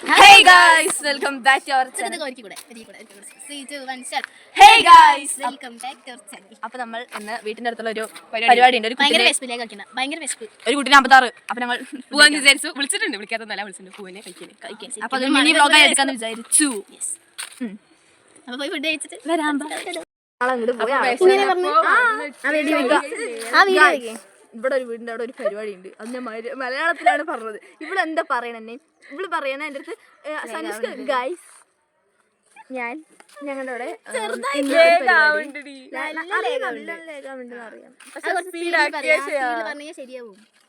Hey guys, welcome back to our channel. Hey guys, welcome back to our channel. അപ്പോൾ നമ്മൾ ഇന്ന് വീട്ടിന്റെ അടുത്തുള്ള ഒരു പരിപാടി ഉണ്ട്. ഒരു കുട്ടിനെ 56. അപ്പോൾ ഞങ്ങൾ പോവാൻ വിചാരിച്ചു. വിളിച്ചിട്ടുണ്ട്, വിളിക്കാത്തതല്ല, വിളിച്ചിട്ടുണ്ട്. പൂവിനെ കഴിക്കാൻ. അപ്പോൾ അത് മിനി വ്ലോഗ് ആയി എടുക്കാന്ന് വിചാരിച്ചു. അപ്പോൾ പോയി ഫുഡ് കഴിച്ചിട്ട് വരാം. ഇവിടെ ഒരു വീടിന്റെ അവിടെ ഒരു പരിപാടി ഉണ്ട്. അത് ഞാൻ മലയാളത്തിലാണ് പറഞ്ഞത്. ഇവിടെ എന്താ പറയണേ? ഇവിടെ പറയണ എൻ്റെ അടുത്ത് ഗൈസ്, ഞങ്ങളുടെ അവിടെ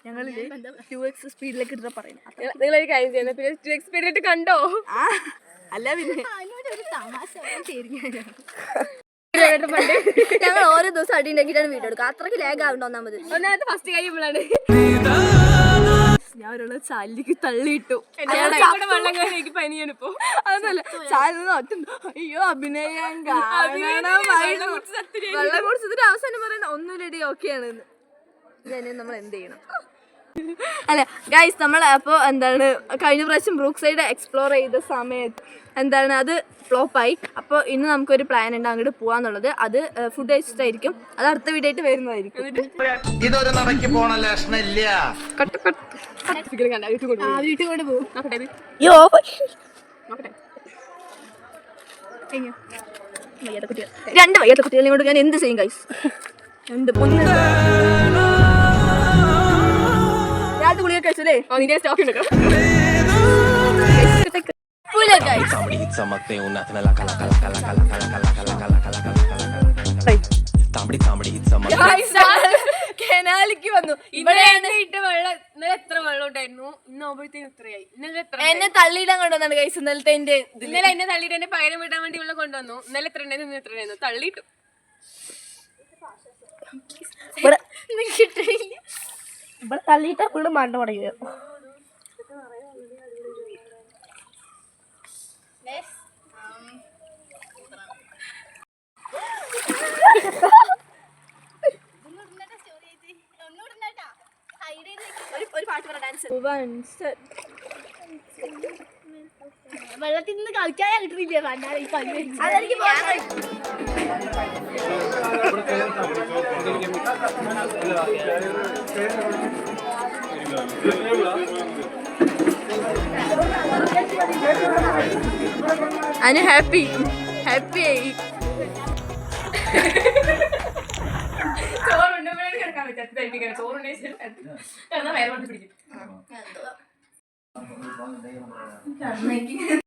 ഞങ്ങളില് 2x സ്പീഡിലേക്ക് ഇട്ടാ പറയുന്നത്. നിങ്ങളൊരു കാര്യം ചെയ്യുന്നത്, പിന്നെ 2x സ്പീഡിലിട്ട് കണ്ടോ? അല്ല പിന്നെ ഞങ്ങൾ ഓരോ ദിവസം അടി ഉണ്ടാക്കിയിട്ടാണ് വീഡിയോ എടുക്കുക. അത്രയ്ക്ക് ലാഗ് ആവണ്ട. ഒന്നാമത്തെ ഫസ്റ്റ് കഴിയുമ്പോഴാണ് ഞാൻ ഒരാളെ ചാലിലേക്ക് തള്ളിയിട്ടു. വെള്ളം കയറി എനിക്ക് പനിയാണ് ഇപ്പൊ. അതൊന്നല്ല, ചാലിന്ന് ഒറ്റ അയ്യോ അഭിനയം വെള്ളം കുടിച്ചതിന്റെ അവസാനം പറയണ ഒന്നുമില്ലടി ഓക്കെയാണെന്ന്. നമ്മൾ എന്ത് ചെയ്യണം? അല്ല ഗൈസ്, നമ്മൾ അപ്പോൾ എന്താണ് കഴിഞ്ഞ പ്രാവശ്യം ബ്രൂക്ക് സൈഡ് എക്സ്പ്ലോർ ചെയ്ത സമയത്ത് എന്താണ് അത് ഫ്ലോപ്പായി. അപ്പോൾ ഇന്ന് നമുക്കൊരു പ്ലാൻ ഉണ്ട് അങ്ങോട്ട് പോകാന്നുള്ളത്. അത് ഫുഡ് കഴിച്ചിട്ടായിരിക്കും. അത് അടുത്ത വീഡിയോ ആയിട്ട് വരുന്നതായിരിക്കും. ഇതൊരു നടക്ക് പോണ ലക്ഷണില്ല. രണ്ട് വയ്യാത്ത കുട്ടികളെയും കൊണ്ട് ഞാൻ എന്ത് ചെയ്യും ഗൈസ്? രണ്ട് ഗുളിക കഴിച്ചല്ലേ? നിന്റെ സ്റ്റോക്ക് ഉണ്ട്. കനാലിക്ക് വന്നു. ഇവിടെ ഇട്ട് വെള്ളം ഇന്നലെ എത്ര വെള്ളം ഉണ്ടായിരുന്നു? ഇന്ന് ആവുമ്പോഴത്തേക്കും എത്രയായി? എന്നെ തള്ളിയിടാൻ കൊണ്ടുവന്നാണ് ഗൈസ്. ഇന്നലത്തെ ഇന്നലെ എന്നെ തള്ളിയിട്ട് എന്നെ പകരം വിടാൻ വേണ്ടി വെള്ളം കൊണ്ടുവന്നു. ഇന്നലെ എത്ര ഉണ്ടായിരുന്നു, ഇന്ന് എത്ര ഉണ്ടായിരുന്നു? തള്ളിയിട്ടു. ഇവിടെ തള്ളിയിട്ട ഫുള്ള് മണ്ട പടയുക. വെള്ളത്തിൽ നിന്ന് കളിക്കാൻ കിട്ടുന്നില്ല. അതിന് ഹാപ്പി ആയി. ചോറുണ്ടെങ്കിൽ കിടക്കാൻ പറ്റാത്ത ചോറുണ്ടെങ്കിൽ